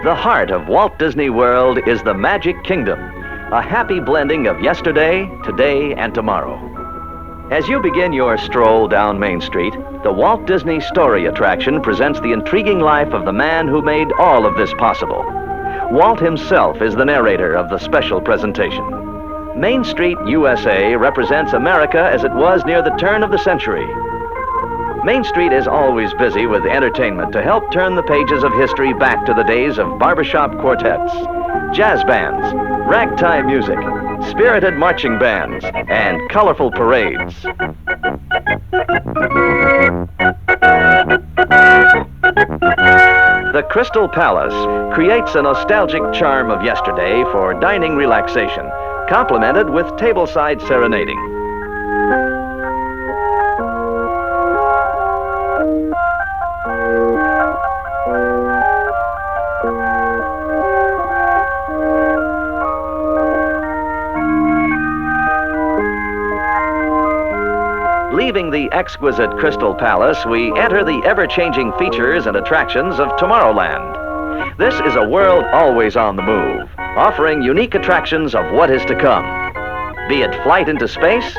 The heart of Walt Disney World is the Magic Kingdom, a happy blending of yesterday, today, and tomorrow. As you begin your stroll down Main Street, the Walt Disney Story attraction presents the intriguing life of the man who made all of this possible. Walt himself is the narrator of the special presentation. Main Street, USA represents America as it was near the turn of the century. Main Street is always busy with entertainment to help turn the pages of history back to the days of barbershop quartets, jazz bands, ragtime music, spirited marching bands, and colorful parades. The Crystal Palace creates a nostalgic charm of yesterday for dining relaxation, complemented with tableside serenading. Leaving the exquisite Crystal Palace, we enter the ever-changing features and attractions of Tomorrowland. This is a world always on the move, offering unique attractions of what is to come, be it flight into space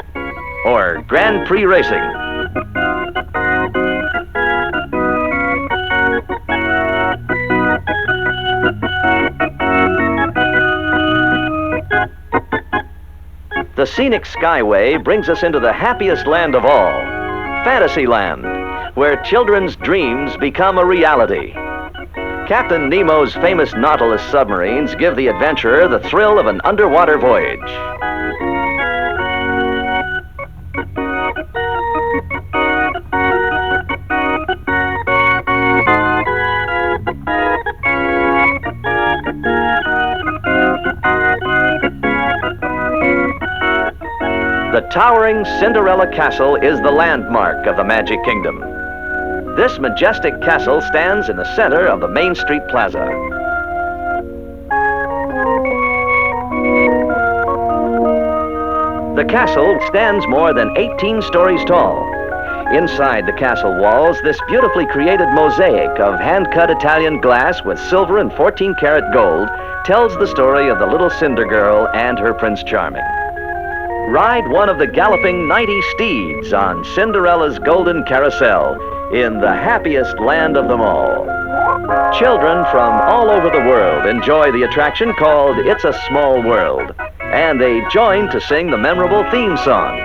or Grand Prix racing. The scenic Skyway brings us into the happiest land of all, Fantasyland, where children's dreams become a reality. Captain Nemo's famous Nautilus submarines give the adventurer the thrill of an underwater voyage. The towering Cinderella Castle is the landmark of the Magic Kingdom. This majestic castle stands in the center of the Main Street Plaza. The castle stands more than 18 stories tall. Inside the castle walls, this beautifully created mosaic of hand-cut Italian glass with silver and 14-karat gold tells the story of the little Cinder Girl and her Prince Charming. Ride one of the galloping 90 steeds on Cinderella's golden carousel in the happiest land of them all. Children from all over the world enjoy the attraction called It's a Small World, and they join to sing the memorable theme song.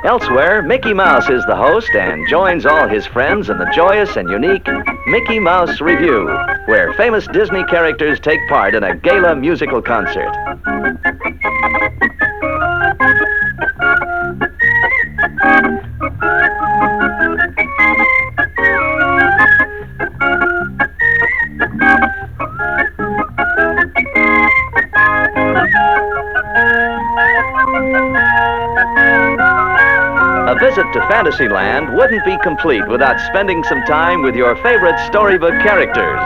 Elsewhere, Mickey Mouse is the host and joins all his friends in the joyous and unique Mickey Mouse Revue, where famous Disney characters take part in a gala musical concert. A visit to Fantasyland wouldn't be complete without spending some time with your favorite storybook characters.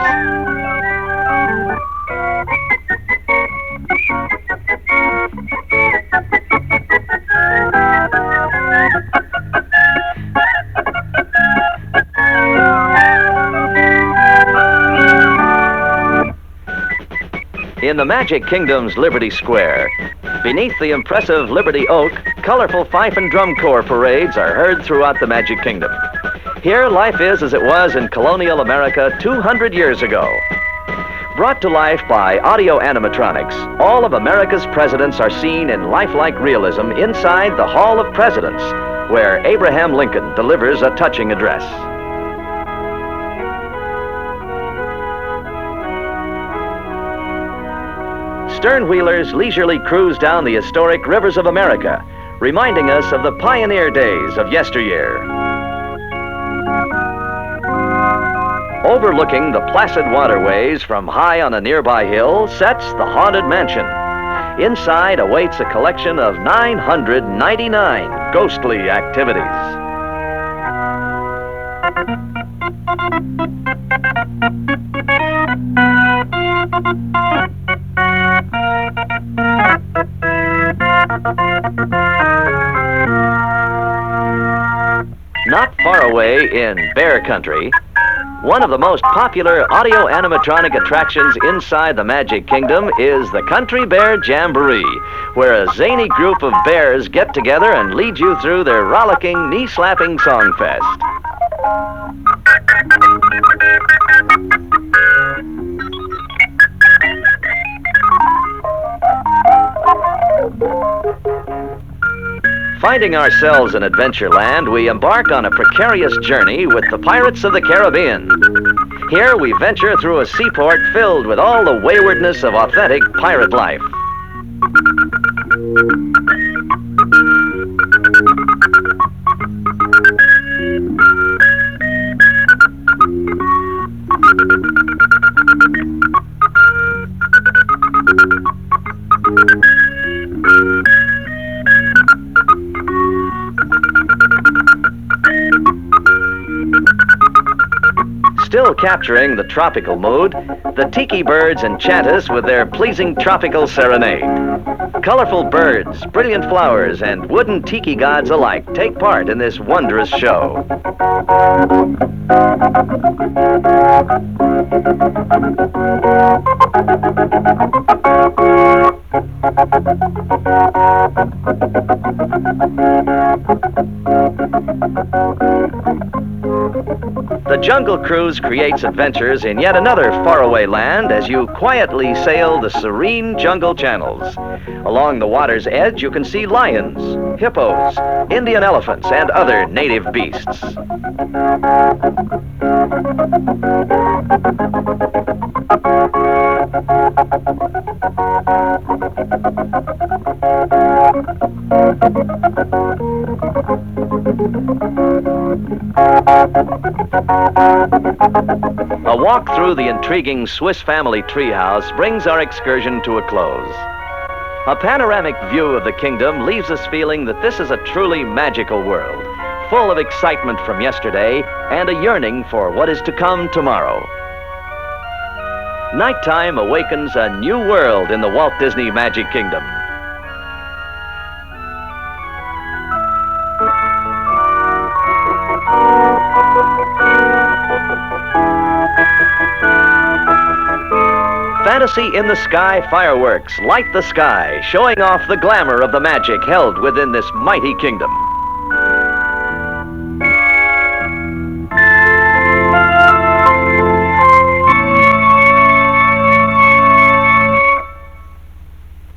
In the Magic Kingdom's Liberty Square, beneath the impressive Liberty Oak, colorful fife and drum corps parades are heard throughout the Magic Kingdom. Here, life is as it was in colonial America 200 years ago. Brought to life by audio animatronics, all of America's presidents are seen in lifelike realism inside the Hall of Presidents, where Abraham Lincoln delivers a touching address. Sternwheelers leisurely cruise down the historic rivers of America, reminding us of the pioneer days of yesteryear. Overlooking the placid waterways from high on a nearby hill sets the Haunted Mansion. Inside awaits a collection of 999 ghostly activities. far away in Bear Country, one of the most popular audio animatronic attractions inside the Magic Kingdom is the Country Bear Jamboree, where a zany group of bears get together and lead you through their rollicking, knee-slapping song fest. Finding ourselves in Adventureland, we embark on a precarious journey with the Pirates of the Caribbean. Here we venture through a seaport filled with all the waywardness of authentic pirate life. Still capturing the tropical mood, the tiki birds enchant us with their pleasing tropical serenade. Colorful birds, brilliant flowers, and wooden tiki gods alike take part in this wondrous show. The Jungle Cruise creates adventures in yet another faraway land as you quietly sail the serene jungle channels. Along the water's edge, you can see lions, hippos, Indian elephants, and other native beasts. A walk through the intriguing Swiss family treehouse brings our excursion to a close. A panoramic view of the kingdom leaves us feeling that this is a truly magical world, full of excitement from yesterday and a yearning for what is to come tomorrow. Nighttime awakens a new world in the Walt Disney Magic Kingdom. Fantasy in the Sky fireworks light the sky, showing off the glamour of the magic held within this mighty kingdom.